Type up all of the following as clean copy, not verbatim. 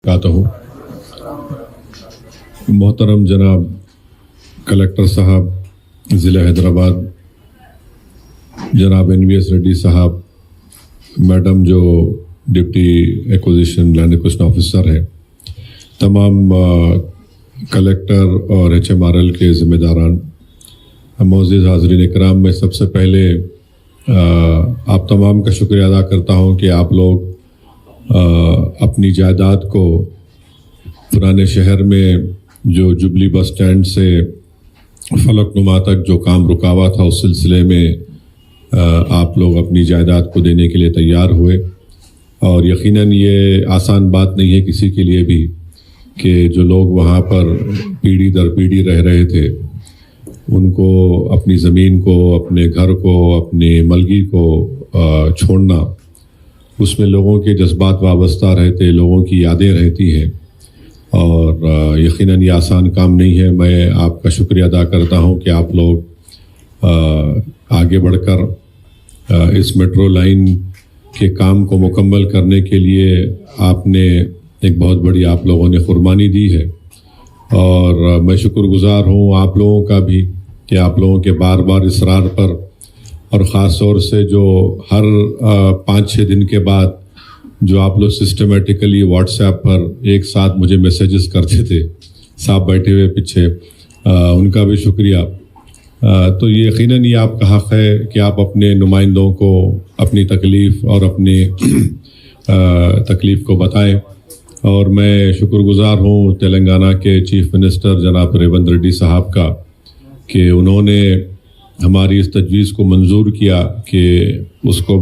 آتا ہوں. محترم جناب کلکٹر صاحب ضلع حیدرآباد، جناب NVS ریڈی صاحب، میڈم جو deputy acquisition land acquisition officer ہے، تمام کلکٹر اور HMRL کے ذمہ داران، معزز حاضرین اکرام، میں سب سے پہلے آپ تمام کا شکریہ ادا کرتا ہوں کہ آپ لوگ اپنی جائیداد کو پرانے شہر میں جو جبلی بس سٹینڈ سے فلک نما تک جو کام رکا ہوا تھا، اس سلسلے میں آپ لوگ اپنی جائیداد کو دینے کے لیے تیار ہوئے. اور یقیناً یہ آسان بات نہیں ہے کسی کے لیے بھی کہ جو لوگ وہاں پر پیڑھی در پیڑھی رہ رہے تھے، ان کو اپنی زمین کو، اپنے گھر کو، اپنی ملگی کو چھوڑنا، اس میں لوگوں کے جذبات وابستہ رہتے، لوگوں کی یادیں رہتی ہیں، اور یقیناً یہ آسان کام نہیں ہے. میں آپ کا شکریہ ادا کرتا ہوں کہ آپ لوگ آگے بڑھ کر اس میٹرو لائن کے کام کو مکمل کرنے کے لیے آپ نے ایک بہت بڑی آپ لوگوں نے قربانی دی ہے. اور میں شکر گزار ہوں آپ لوگوں کا بھی کہ آپ لوگوں کے بار بار اصرار پر، اور خاص طور سے جو ہر 5-6 دن کے بعد جو آپ لوگ سسٹمیٹیکلی واٹس ایپ پر ایک ساتھ مجھے میسیجز کرتے تھے، صاحب بیٹھے ہوئے پیچھے، ان کا بھی شکریہ. تو یہ یقیناً یہ آپ کا حق ہے کہ آپ اپنے نمائندوں کو اپنی تکلیف اور اپنی تکلیف کو بتائیں. اور میں شکر گزار ہوں تلنگانہ کے چیف منسٹر جناب ریونت ریڈی صاحب کا کہ انہوں نے ہماری اس تجویز کو منظور کیا کہ اس کو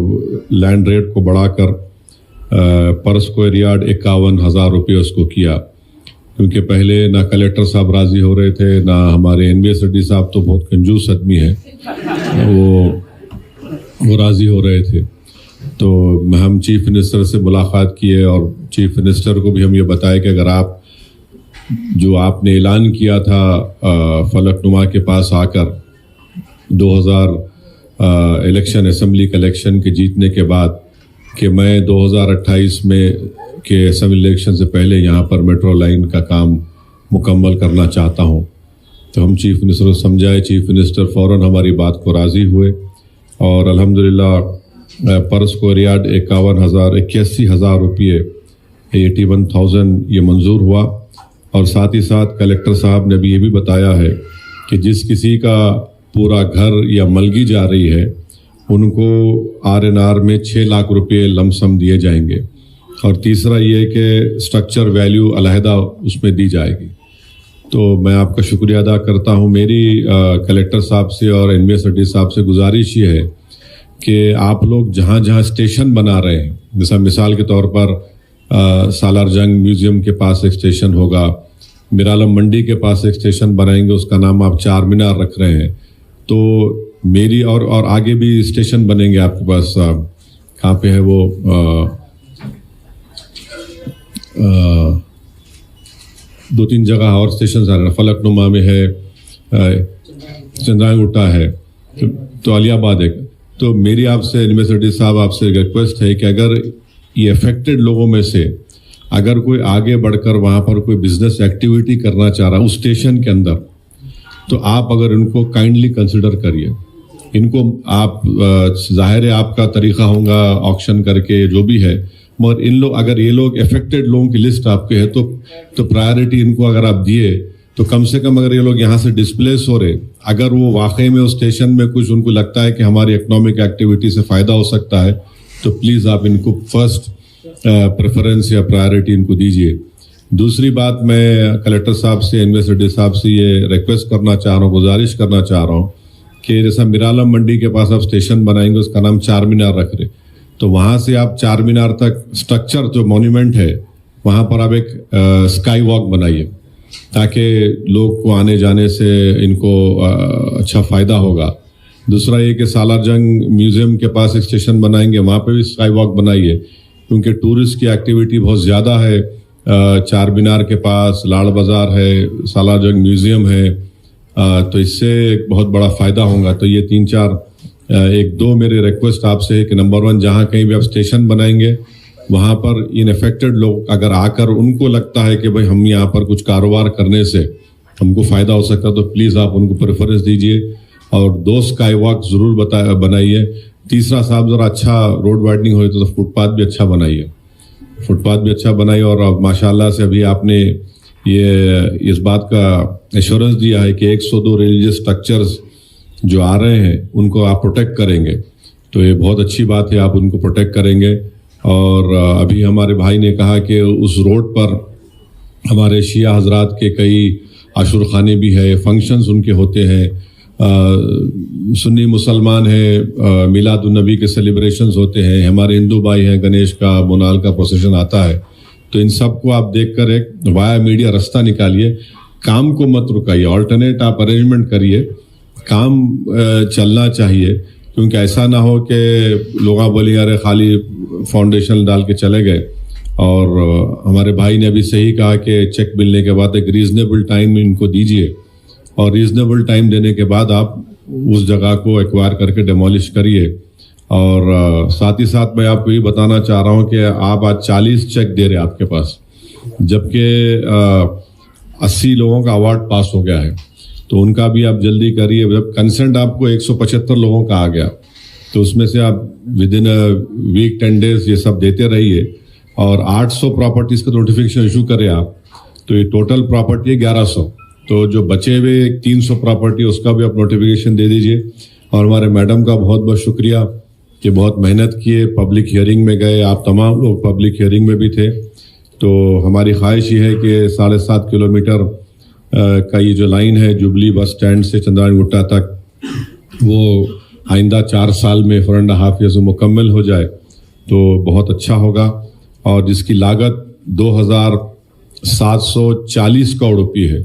لینڈ ریٹ کو بڑھا کر پر اسکوائر یارڈ 51,000 روپے اس کو کیا. کیونکہ پہلے نہ کلیکٹر صاحب راضی ہو رہے تھے، نہ ہمارے NVS ریڈی صاحب تو بہت کنجوس آدمی ہیں، وہ راضی ہو رہے تھے. تو ہم چیف منسٹر سے ملاقات کیے اور چیف منسٹر کو بھی ہم یہ بتائے کہ اگر آپ نے اعلان کیا تھا فلک نما کے پاس آ کر 2000 الیکشن، اسمبلی کا الیکشن کے جیتنے کے بعد، کہ میں 2028 میں کے اسمبلی الیکشن سے پہلے یہاں پر میٹرو لائن کا کام مکمل کرنا چاہتا ہوں، تو ہم چیف منسٹر کو سمجھائے. چیف منسٹر فوراً ہماری بات کو راضی ہوئے اور الحمدللہ پر اسکوائر یارڈ 81,000 روپیے 81,000 یہ منظور ہوا. اور ساتھ ہی ساتھ کلیکٹر صاحب نے بھی یہ بھی بتایا ہے کہ جس کسی کا پورا گھر یا ملگی جا رہی ہے، ان کو RNR میں 6 لاکھ روپے لم سم دیے جائیں گے. اور تیسرا یہ کہ اسٹرکچر ویلیو علیحدہ اس میں دی جائے گی. تو میں آپ کا شکریہ ادا کرتا ہوں. میری کلیکٹر صاحب سے اور NVS ریڈی صاحب سے گزارش یہ ہے کہ آپ لوگ جہاں جہاں اسٹیشن بنا رہے ہیں، جیسا مثال کے طور پر سالار جنگ میوزیم کے پاس ایک اسٹیشن ہوگا، میرالم منڈی کے پاس ایک اسٹیشن بنائیں گے، اس کا نام آپ چار مینار رکھ رہے ہیں. تو میری اور آگے بھی اسٹیشن بنیں گے آپ کے پاس. کہاں پہ ہے وہ، دو تین جگہ اور اسٹیشن آ رہے ہیں، فلک نما میں ہے، چندرائن گٹا ہے، تو علی آباد ہے. تو میری آپ سے NVS ریڈی صاحب آپ سے ریکویسٹ ہے کہ اگر یہ افیکٹڈ لوگوں میں سے اگر کوئی آگے بڑھ کر وہاں پر کوئی بزنس ایکٹیویٹی کرنا چاہ رہا اس اسٹیشن کے اندر، تو آپ اگر ان کو کائنڈلی کنسیڈر کریے. ان کو آپ ظاہر ہے آپ کا طریقہ ہوگا آکشن کر کے جو بھی ہے، مگر اگر یہ لوگ افیکٹڈ لوگوں کی لسٹ آپ کے ہے تو پرائیورٹی ان کو اگر آپ دیے تو کم سے کم اگر یہ لوگ یہاں سے ڈسپلیس ہو رہے، اگر وہ واقعی میں اس اسٹیشن میں کچھ ان کو لگتا ہے کہ ہماری اکنامک ایکٹیویٹی سے فائدہ ہو سکتا ہے، تو پلیز آپ ان کو فرسٹ پریفرنس یا پرائیورٹی ان کو دیجیے. دوسری بات، میں کلیکٹر صاحب سے، NVS ریڈی صاحب سے یہ ریکویسٹ کرنا چاہ رہا ہوں، گزارش کرنا چاہ رہا ہوں کہ جیسا میرالم منڈی کے پاس آپ اسٹیشن بنائیں گے، اس کا نام چار مینار رکھ رہے، تو وہاں سے آپ چار مینار تک اسٹرکچر جو مونیومنٹ ہے وہاں پر آپ ایک اسکائی واک بنائیے، تاکہ لوگ کو آنے جانے سے ان کو اچھا فائدہ ہوگا. دوسرا یہ کہ سالار جنگ میوزیم کے پاس ایک اسٹیشن بنائیں گے، وہاں پہ بھی اسکائی واک بنائیے، کیونکہ ٹورسٹ کی ایکٹیویٹی بہت زیادہ ہے. چار مینار کے پاس لاڑ بازار ہے، سالار جنگ میوزیم ہے، تو اس سے بہت بڑا فائدہ ہوگا. تو یہ 3-4 ایک دو میرے ریکویسٹ آپ سے ہے کہ نمبر 1، جہاں کہیں بھی آپ اسٹیشن بنائیں گے وہاں پر انفیکٹڈ لوگ اگر آ کر ان کو لگتا ہے کہ بھائی ہم یہاں پر کچھ کاروبار کرنے سے ہم کو فائدہ ہو سکتا تو پلیز آپ ان کو پریفرنس دیجیے اور دو اسکائی واک ضرور بنائیے. تیسرا صاحب ذرا اچھا روڈ وائڈنگ ہوئے تو فٹ پاتھ بھی اچھا بنائیے, اور ماشاء اللہ سے ابھی آپ نے یہ اس بات کا ایشورنس دیا ہے کہ 102 ریلیجیس اسٹرکچرز جو آ رہے ہیں ان کو آپ پروٹیکٹ کریں گے, تو یہ بہت اچھی بات ہے, آپ ان کو پروٹیکٹ کریں گے. اور ابھی ہمارے بھائی نے کہا کہ اس روڈ پر ہمارے شیعہ حضرات کے کئی عاشور خانے بھی ہے, فنکشنز ان کے ہوتے ہیں, سنی مسلمان ہیں, میلاد النبی کے سیلیبریشنز ہوتے ہیں, ہمارے ہندو بھائی ہیں, گنیش کا بونال کا پروسیشن آتا ہے, تو ان سب کو آپ دیکھ کر ایک وایا میڈیا رستہ نکالیے, کام کو مت رکائیے, آلٹرنیٹ آپ ارینجمنٹ کریے, کام چلنا چاہیے, کیونکہ ایسا نہ ہو کہ لوگ بولیں ارے خالی فاؤنڈیشن ڈال کے چلے گئے. اور ہمارے بھائی نے ابھی صحیح کہا کہ چیک ملنے کے بعد ایک ریزنیبل ٹائم ان کو دیجیے, اور ریزنیبل ٹائم دینے کے بعد آپ اس جگہ کو ایکوائر کر کے ڈیمولش کریے. اور ساتھ ہی ساتھ میں آپ کو یہ بتانا چاہ رہا ہوں کہ آپ آج 40 چیک دے رہے ہیں آپ کے پاس, جبکہ 80 لوگوں کا اوارڈ پاس ہو گیا ہے, تو ان کا بھی آپ جلدی کریے. جب کنسنٹ آپ کو 175 لوگوں کا آ گیا تو اس میں سے آپ ود ان ویک 10 days یہ سب دیتے رہیے, اور 800 پراپرٹیز کا نوٹیفیکیشن ایشو کرے آپ, تو یہ ٹوٹل پراپرٹی ہے 1100, تو جو بچے ہوئے 300 پراپرٹی اس کا بھی آپ نوٹیفیکیشن دے دیجئے. اور ہمارے میڈم کا بہت بہت شکریہ کہ بہت محنت کیے, پبلک ہیئرنگ میں گئے, آپ تمام لوگ پبلک ہیئرنگ میں بھی تھے. تو ہماری خواہش یہ ہے کہ 7.5 کلومیٹر کا یہ جو لائن ہے جوبلی بس سٹینڈ سے چندرائن گٹا تک, وہ آئندہ 4 سال میں 4.5 years میں مکمل ہو جائے تو بہت اچھا ہوگا, اور جس کی لاگت 2,740 کروڑ روپے ہے,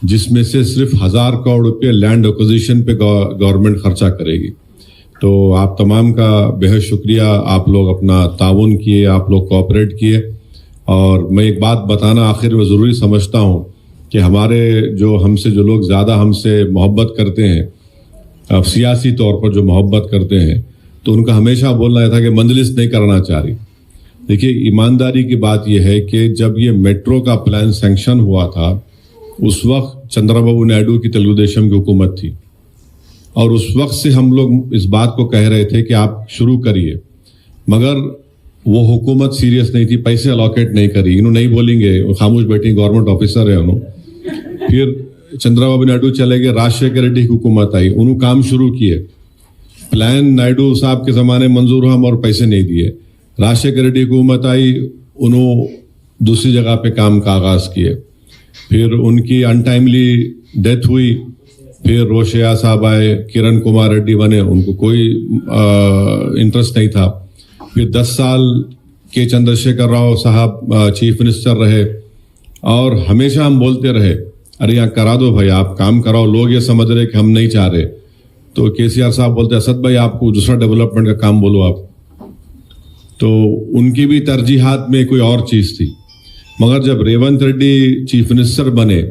جس میں سے صرف 1,000 کروڑ روپے لینڈ ایکوزیشن پہ گورنمنٹ خرچہ کرے گی. تو آپ تمام کا بہت شکریہ, آپ لوگ اپنا تعاون کیے, آپ لوگ کوآپریٹ کیے. اور میں ایک بات بتانا آخر میں ضروری سمجھتا ہوں کہ ہمارے ہم سے جو لوگ زیادہ ہم سے محبت کرتے ہیں, سیاسی طور پر جو محبت کرتے ہیں, تو ان کا ہمیشہ بولنا یہ تھا کہ مجلس نہیں کرنا چاہ رہی. دیکھیے ایمانداری کی بات یہ ہے کہ جب یہ میٹرو کا پلان سینکشن ہوا تھا اس وقت چندرا بابو نائیڈو کی تلگو دیشم کی حکومت تھی, اور اس وقت سے ہم لوگ اس بات کو کہہ رہے تھے کہ آپ شروع کریے, مگر وہ حکومت سیریس نہیں تھی, پیسے الاکیٹ نہیں کری. انہوں نہیں بولیں گے, خاموش بیٹھیں, گورنمنٹ آفیسر ہے انہوں. پھر چندرا بابو نائیڈو چلے گئے, راجشیکھر ریڈی کی حکومت آئی, انہوں کام شروع کیے. پلان نائیڈو صاحب کے زمانے منظور ہم اور پیسے نہیں دیے. راجشیکھر ریڈی حکومت آئی, انہوں دوسری جگہ پہ کام کا آغاز کیے. پھر ان کی انٹائملی ڈیتھ ہوئی, پھر روشیا صاحب آئے, کرن کمار ریڈی بنے, ان کو کوئی انٹرسٹ نہیں تھا. پھر 10 سال کے چندر شیکھر راؤ صاحب چیف منسٹر رہے, اور ہمیشہ ہم بولتے رہے ارے یہاں کرا دو بھائی, آپ کام کراؤ. لوگ یہ سمجھ رہے کہ ہم نہیں چاہ رہے, تو KCR صاحب بولتے اسد بھائی آپ کو دوسرا ڈیولپمنٹ کا کام بولو آپ. تو ان کی بھی ترجیحات میں کوئی اور چیز تھی. مگر جب ریونت ریڈی چیف منسٹر بنے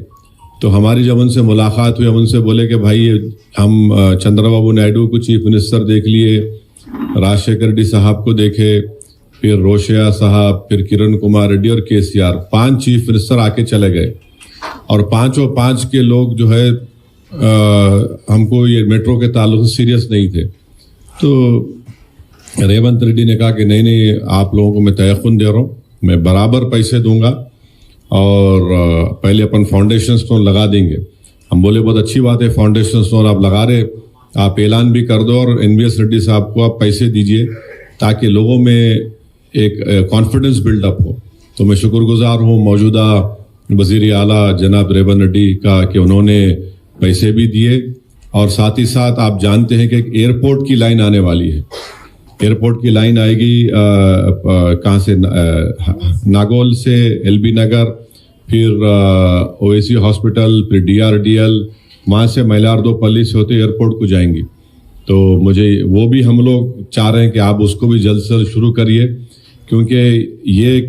تو ہماری جب ان سے ملاقات ہوئی, ہم ان سے بولے کہ بھائی ہم چندرا بابو نائیڈو کو چیف منسٹر دیکھ لیے, راجشیکھر ریڈی صاحب کو دیکھے, پھر روشیا صاحب, پھر کرن کمار ریڈی اور KCR, 5 چیف منسٹر آ کے چلے گئے, اور 5 کے لوگ جو ہے ہم کو یہ میٹرو کے تعلق سے سیریس نہیں تھے. تو ریونت ریڈی نے کہا کہ نہیں آپ لوگوں کو میں تیقن دے رہا ہوں, میں برابر پیسے دوں گا, اور پہلے اپن فاؤنڈیشن سٹون لگا دیں گے. ہم بولے بہت اچھی بات ہے, فاؤنڈیشن سٹون آپ لگا رہے, آپ اعلان بھی کر دو, اور NVS ریڈی صاحب کو آپ پیسے دیجئے تاکہ لوگوں میں ایک کانفیڈنس بلڈ اپ ہو. تو میں شکر گزار ہوں موجودہ وزیر اعلیٰ جناب ریونت ریڈی کا کہ انہوں نے پیسے بھی دیے, اور ساتھ ہی ساتھ آپ جانتے ہیں کہ ایک ایئرپورٹ کی لائن آنے والی ہے. ایئرپورٹ کی لائن آئے گی کہاں سے, ناگول سے LB نگر, پھر OAC ہاسپٹل, پھر DRDL, وہاں سے میلاردو پلی سے ہوتے ایئرپورٹ کو جائیں گی. تو مجھے وہ بھی ہم لوگ چاہ رہے ہیں کہ آپ اس کو بھی جلد سے شروع کریے, کیونکہ یہ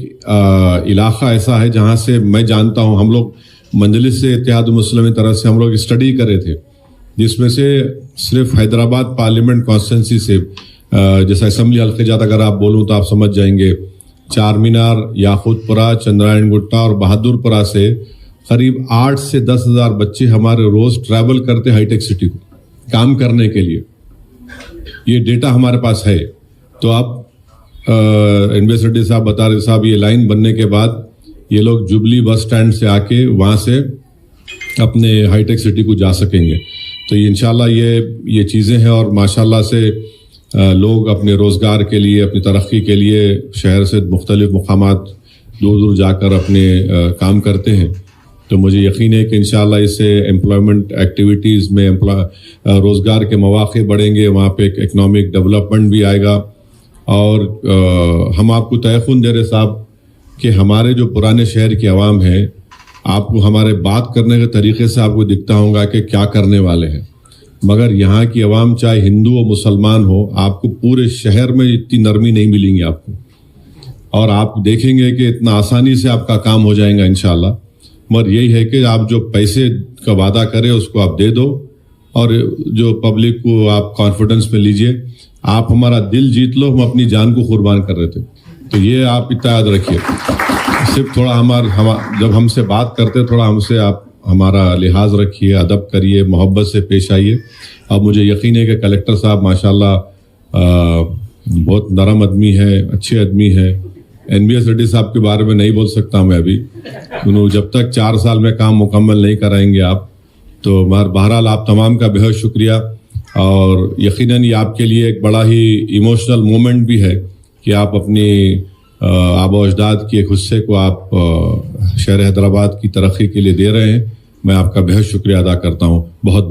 علاقہ ایسا ہے جہاں سے میں جانتا ہوں, ہم لوگ مجلس سے اتحاد مسلم طرف سے ہم لوگ اسٹڈی کرے تھے, جس میں سے صرف حیدرآباد پارلیمنٹ کانسٹیٹنسی سے, جیسا اسمبلی حلقے جات اگر آپ بولوں تو آپ سمجھ جائیں گے, چار مینار، یاقوت پورہ، چندرائن گٹا اور بہادر پورہ سے قریب 8 سے 10 ہزار بچے ہمارے روز ٹریول کرتے ہائی ٹیک سٹی کو کام کرنے کے لیے. یہ ڈیٹا ہمارے پاس ہے. تو آپ انویسٹر صاحب بتا رہے صاحب یہ لائن بننے کے بعد یہ لوگ جبلی بس سٹینڈ سے آ کے وہاں سے اپنے ہائی ٹیک سٹی کو جا سکیں گے. تو یہ انشاءاللہ یہ چیزیں ہیں اور ماشاءاللہ سے لوگ اپنے روزگار کے لیے، اپنی ترقی کے لیے شہر سے مختلف مقامات دور دور جا کر اپنے کام کرتے ہیں. تو مجھے یقین ہے کہ انشاءاللہ اس سے امپلائمنٹ ایکٹیویٹیز میں روزگار کے مواقع بڑھیں گے، وہاں پہ ایک اکنامک ڈیولپمنٹ بھی آئے گا. اور ہم آپ کو تیقن دے رہے صاحب کہ ہمارے جو پرانے شہر کے عوام ہیں، آپ کو ہمارے بات کرنے کے طریقے سے آپ کو دکھتا ہوگا کہ کیا کرنے والے ہیں، مگر یہاں کی عوام چاہے ہندو و مسلمان ہو، آپ کو پورے شہر میں اتنی نرمی نہیں ملیں گی آپ کو، اور آپ دیکھیں گے کہ اتنا آسانی سے آپ کا کام ہو جائے گا انشاءاللہ. مگر یہی ہے کہ آپ جو پیسے کا وعدہ کریں اس کو آپ دے دو، اور جو پبلک کو آپ کانفیڈنس میں لیجئے. آپ ہمارا دل جیت لو، ہم اپنی جان کو قربان کر رہے تھے. تو یہ آپ اتنا یاد رکھیے. صرف تھوڑا جب ہم سے بات کرتے تھوڑا ہم سے آپ ہمارا لحاظ رکھیے، ادب کریے، محبت سے پیش آئیے. اب مجھے یقین ہے کہ کلیکٹر صاحب ماشاءاللہ بہت نرم آدمی ہے، اچھے آدمی ہے. NBS ریڈی صاحب کے بارے میں نہیں بول سکتا میں ابھی، انہوں جب تک 4 سال میں کام مکمل نہیں کرائیں گے آپ. تو بہرحال آپ تمام کا بہت شکریہ. اور یقیناً یہ آپ کے لیے ایک بڑا ہی ایموشنل مومنٹ بھی ہے کہ آپ اپنی آبا و اجداد کے ایک حصے کو آپ شہر حیدرآباد کی ترقی کے لیے دے رہے ہیں. میں آپ کا بہت شکریہ ادا کرتا ہوں. بہت بہت